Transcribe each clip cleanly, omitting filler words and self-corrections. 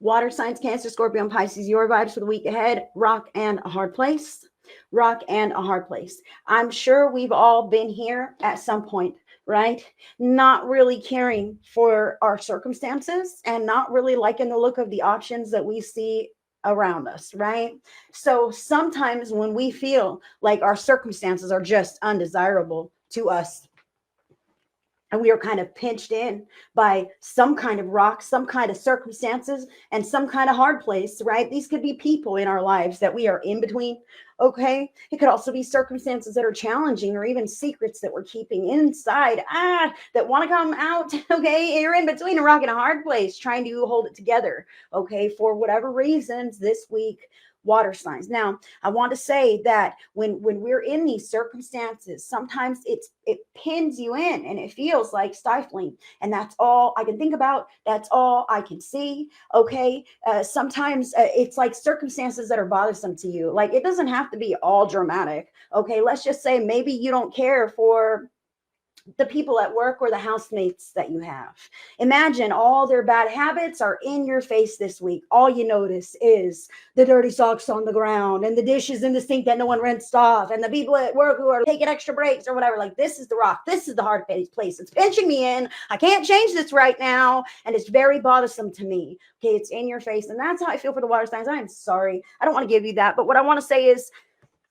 Water signs, Cancer, Scorpio, and Pisces, your vibes for the week ahead: rock and a hard place. Rock and a hard place. I'm sure we've all been here at some point, right? Not really caring for our circumstances and not really liking the look of the options that we see around us, right? So sometimes when we feel like our circumstances are just undesirable to us, and we are kind of pinched in by some kind of rock, some kind of circumstances, and some kind of hard place, right? These could be people in our lives that we are in between. Okay. It could also be circumstances that are challenging, or even secrets that we're keeping inside, that want to come out. Okay. You're in between a rock and a hard place, trying to hold it together. Okay. For whatever reasons this week, water signs. Now, I want to say that when we're in these circumstances, sometimes it pins you in and it feels like stifling, and that's all I can think about. That's all I can see. Okay. Sometimes it's like circumstances that are bothersome to you. Like, it doesn't have to be all dramatic. Okay. Let's just say maybe you don't care for the people at work or the housemates that you have. Imagine all their bad habits are in your face this week. All you notice is the dirty socks on the ground and the dishes in the sink that no one rinsed off, and the people at work who are taking extra breaks or whatever. Like, this is the rock. This is the hard place. It's pinching me in. I can't change this right now. And it's very bothersome to me. Okay. It's in your face. And that's how I feel for the water signs. I am sorry. I don't want to give you that. But what I want to say is,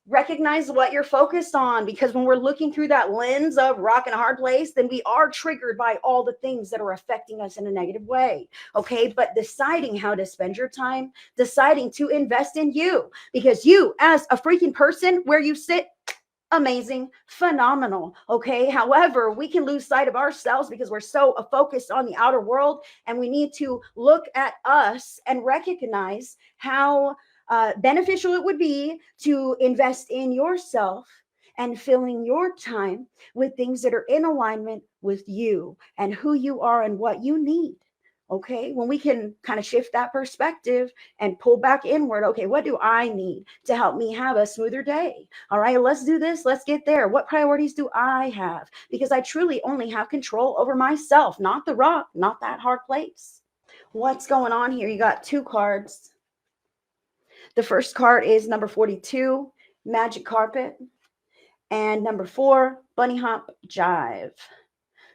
recognize what you're focused on, because when we're looking through that lens of rock and a hard place, then we are triggered by all the things that are affecting us in a negative way. Okay. But deciding how to spend your time, deciding to invest in you, because you as a freaking person, where you sit, amazing, phenomenal. Okay. However, we can lose sight of ourselves because we're so focused on the outer world, and we need to look at us and recognize how beneficial it would be to invest in yourself and filling your time with things that are in alignment with you and who you are and what you need. Okay. When we can kind of shift that perspective and pull back inward, okay, what do I need to help me have a smoother day? All right, let's do this. Let's get there. What priorities do I have? Because I truly only have control over myself, not the rock, not that hard place. What's going on here? You got two cards. The first card is number 42, Magic Carpet, and number 4, Bunny Hop Jive.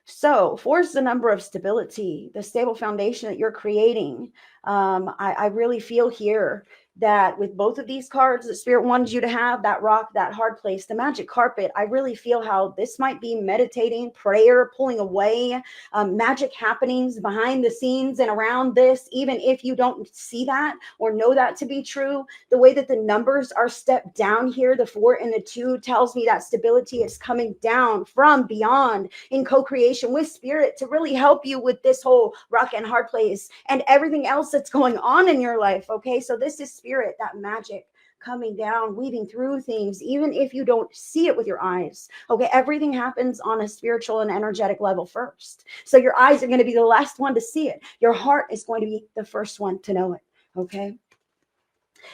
So 4 is the number of stability, the stable foundation that you're creating. I really feel here that with both of these cards that Spirit wanted you to have, that rock, that hard place, the magic carpet, I really feel how this might be meditating, prayer, pulling away, magic happenings behind the scenes and around this. Even if you don't see that or know that to be true, the way that the numbers are stepped down here, the 4 and the 2, tells me that stability is coming down from beyond in co-creation with Spirit to really help you with this whole rock and hard place and everything else that's going on in your life. Okay, so this is Spirit, that magic coming down, weaving through things, even if you don't see it with your eyes. Okay, everything happens on a spiritual and energetic level first. So your eyes are going to be the last one to see it. Your heart is going to be the first one to know it. Okay.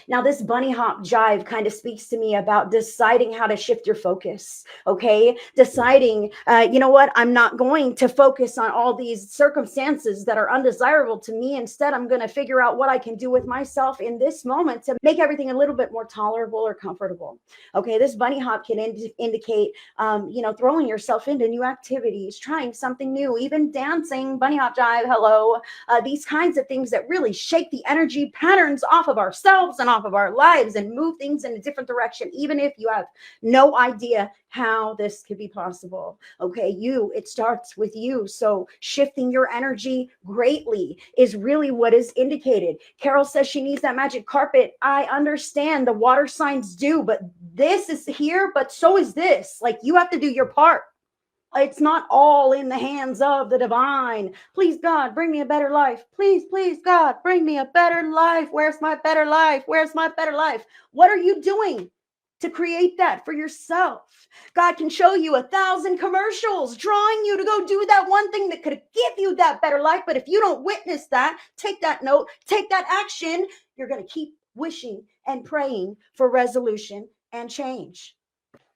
Now, this bunny hop jive kind of speaks to me about deciding how to shift your focus. Okay. Deciding, you know what? I'm not going to focus on all these circumstances that are undesirable to me. Instead, I'm going to figure out what I can do with myself in this moment to make everything a little bit more tolerable or comfortable. Okay. This bunny hop can indicate, throwing yourself into new activities, trying something new, even dancing, bunny hop jive, hello. These kinds of things that really shake the energy patterns off of ourselves and off of our lives and move things in a different direction, even if you have no idea how this could be possible. Okay, it starts with you. So shifting your energy greatly is really what is indicated. Carol says she needs that magic carpet. I understand the water signs do, but this is here, but so is this. Like, you have to do your part. It's not all in the hands of the divine. Please, God, bring me a better life. Please, please, God, bring me a better life. Where's my better life? Where's my better life? What are you doing to create that for yourself? God can show you 1,000 commercials drawing you to go do that one thing that could give you that better life. But if you don't witness that, take that note, take that action, you're going to keep wishing and praying for resolution and change.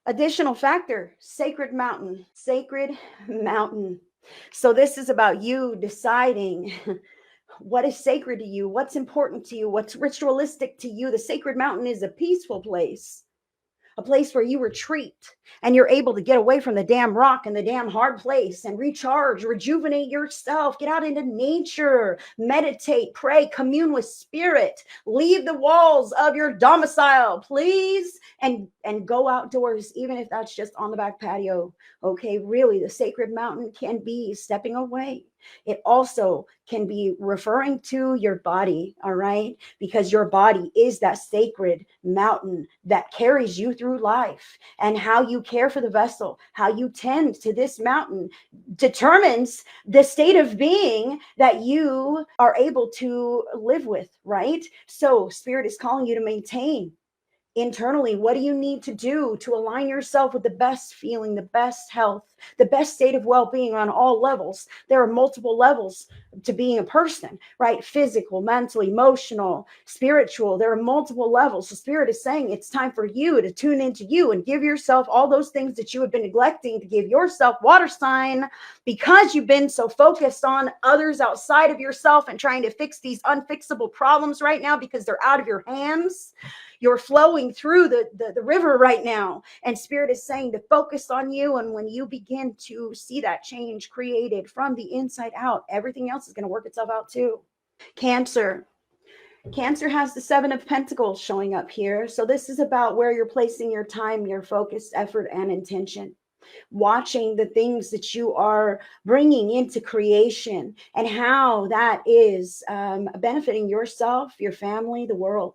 Additional factor, sacred mountain, sacred mountain. So this is about you deciding what is sacred to you, what's important to you, what's ritualistic to you. The sacred mountain is a peaceful place, a place where you retreat and you're able to get away from the damn rock and the damn hard place and recharge, rejuvenate yourself, get out into nature, meditate, pray, commune with spirit, leave the walls of your domicile, please, and go outdoors, even if that's just on the back patio. Okay, really, the sacred mountain can be stepping away. It also can be referring to your body, all right? Because your body is that sacred mountain that carries you through life. And how you care for the vessel, how you tend to this mountain determines the state of being that you are able to live with, right? So Spirit is calling you to maintain internally. What do you need to do to align yourself with the best feeling, the best health, the best state of well-being on all levels? There are multiple levels to being a person, right? Physical, mental, emotional, spiritual. There are multiple levels. So Spirit is saying it's time for you to tune into you and give yourself all those things that you have been neglecting to give yourself, water sign, because you've been so focused on others outside of yourself and trying to fix these unfixable problems right now because they're out of your hands. You're flowing through the river right now. And Spirit is saying to focus on you. And when you begin to see that change created from the inside out, everything else is going to work itself out too. Cancer. Cancer has the 7 of Pentacles showing up here. So this is about where you're placing your time, your focus, effort, and intention. Watching the things that you are bringing into creation and how that is benefiting yourself, your family, the world.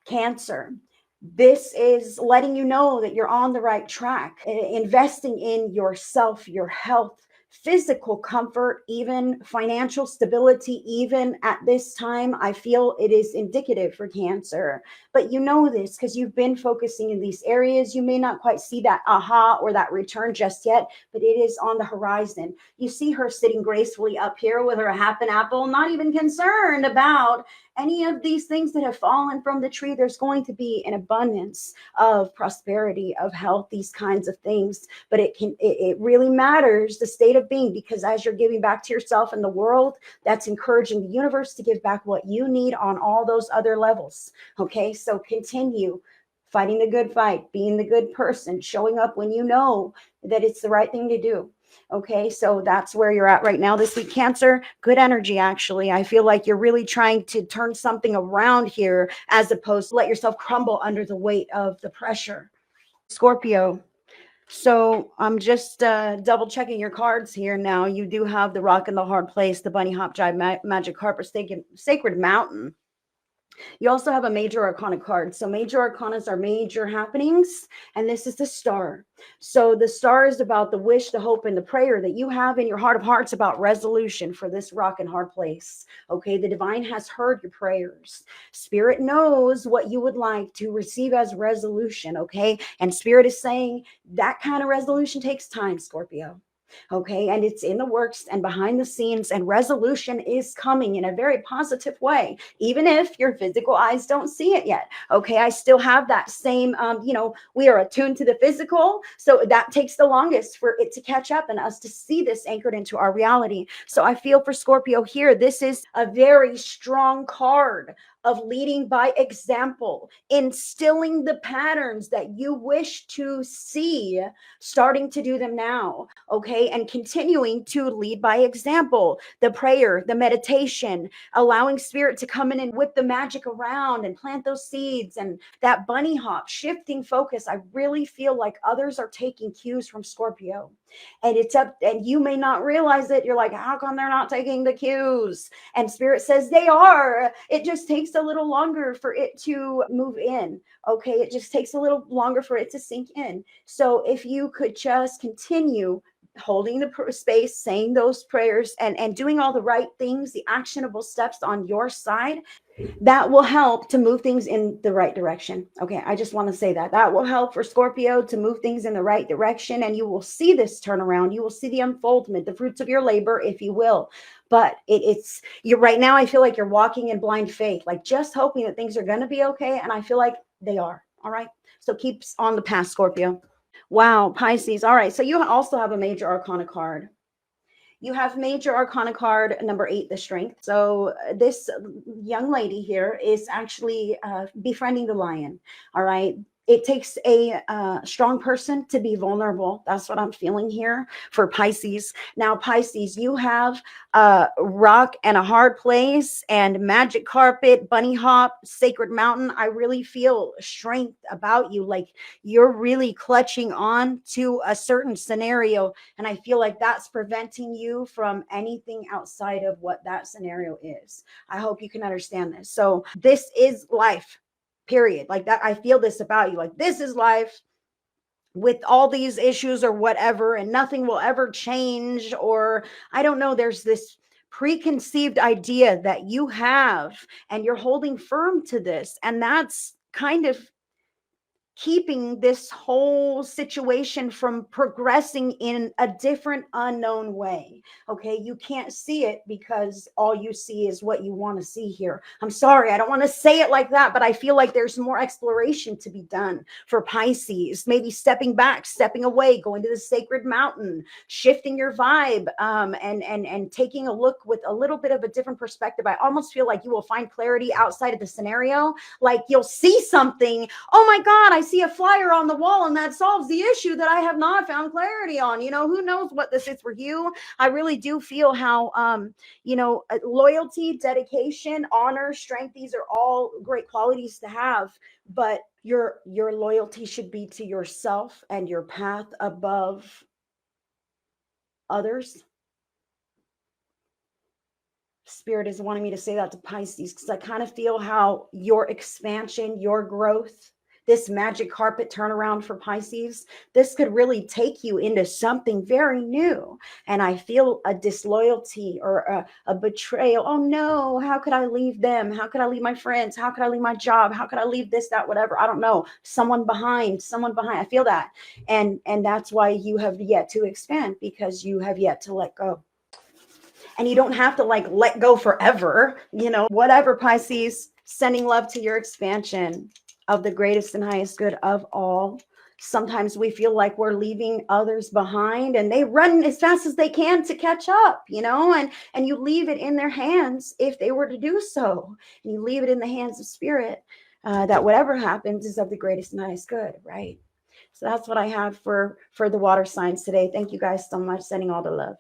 Cancer. This is letting you know that you're on the right track, investing in yourself, your health, physical comfort, even financial stability. Even at this time, I feel it is indicative for Cancer. But you know this because you've been focusing in these areas. You may not quite see that aha or that return just yet, but it is on the horizon. You see her sitting gracefully up here with her happen apple, not even concerned about any of these things that have fallen from the tree. There's going to be an abundance of prosperity, of health, these kinds of things. But it really matters the state of being, because as you're giving back to yourself and the world, that's encouraging the universe to give back what you need on all those other levels. Okay, so continue fighting the good fight, being the good person, showing up when you know that it's the right thing to do. Okay, so that's where you're at right now this week, Cancer. Good energy, actually. I feel like you're really trying to turn something around here as opposed to let yourself crumble under the weight of the pressure. Scorpio. So I'm just double checking your cards here now. You do have the Rock in the Hard Place, the Bunny Hop Jive Magic Carpet Sacred Mountain. You also have a major arcana card. So major arcanas are major happenings, and this is the star. So the star is about the wish, the hope, and the prayer that you have in your heart of hearts about resolution for this rock and hard place. Okay, the divine has heard your prayers. Spirit knows what you would like to receive as resolution. Okay, and Spirit is saying that kind of resolution takes time, Scorpio. Okay, and it's in the works and behind the scenes, and resolution is coming in a very positive way, even if your physical eyes don't see it yet. Okay, I still have that same, we are attuned to the physical, so that takes the longest for it to catch up and us to see this anchored into our reality. So I feel for Scorpio here, this is a very strong card of leading by example, instilling the patterns that you wish to see, starting to do them now. Okay, and continuing to lead by example, the prayer, the meditation, allowing Spirit to come in and whip the magic around and plant those seeds, and that bunny hop, shifting focus. I really feel like others are taking cues from Scorpio, and it's up, and you may not realize it. You're like, how come they're not taking the cues? And Spirit says they are. It just takes a little longer for it to move in. Okay, it just takes a little longer for it to sink in. So if you could just continue holding the space, saying those prayers, and doing all the right things, the actionable steps on your side, that will help to move things in the right direction. Okay, I just want to say that will help for Scorpio to move things in the right direction, and you will see this turnaround. You will see the unfoldment, the fruits of your labor, if you will. But it's you right now. I feel like you're walking in blind faith, like just hoping that things are going to be okay, and I feel like they are. All right, so keep on the path, Scorpio. Wow, Pisces. All right, so you also have a major arcana card. You have major arcana card number 8, the strength. So this young lady here is actually befriending the lion. All right. It takes a strong person to be vulnerable. That's what I'm feeling here for Pisces. Now, Pisces, you have rock and a hard place and magic carpet, bunny hop, sacred mountain. I really feel strength about you. Like you're really clutching on to a certain scenario. And I feel like that's preventing you from anything outside of what that scenario is. I hope you can understand this. So this is life, period. Like that, I feel this about you. Like this is life with all these issues or whatever, and nothing will ever change. Or I don't know, there's this preconceived idea that you have, and you're holding firm to this. And that's kind of keeping this whole situation from progressing in a different unknown way. Okay, you can't see it because all you see is what you want to see here. I'm sorry, I don't want to say it like that, but I feel like there's more exploration to be done for Pisces. Maybe stepping back, stepping away, going to the sacred mountain, shifting your vibe, and taking a look with a little bit of a different perspective. I almost feel like you will find clarity outside of the scenario. Like you'll see something, oh my God, I see a flyer on the wall and that solves the issue that I have not found clarity on. You know, who knows what this is for you? I really do feel how, loyalty, dedication, honor, strength, these are all great qualities to have, but your loyalty should be to yourself and your path above others. Spirit is wanting me to say that to Pisces because I kind of feel how your expansion, your growth, this magic carpet turnaround for Pisces, this could really take you into something very new. And I feel a disloyalty or a betrayal. Oh no, how could I leave them? How could I leave my friends? How could I leave my job? How could I leave this, that, whatever? I don't know. Someone behind. I feel that. And that's why you have yet to expand, because you have yet to let go. And you don't have to like let go forever, whatever, Pisces. Sending love to your expansion of the greatest and highest good of all. Sometimes we feel like we're leaving others behind, and they run as fast as they can to catch up, and you leave it in their hands if they were to do so. And you leave it in the hands of Spirit, that whatever happens is of the greatest and highest good, right? So that's what I have for the water signs today. Thank you guys so much. Sending all the love.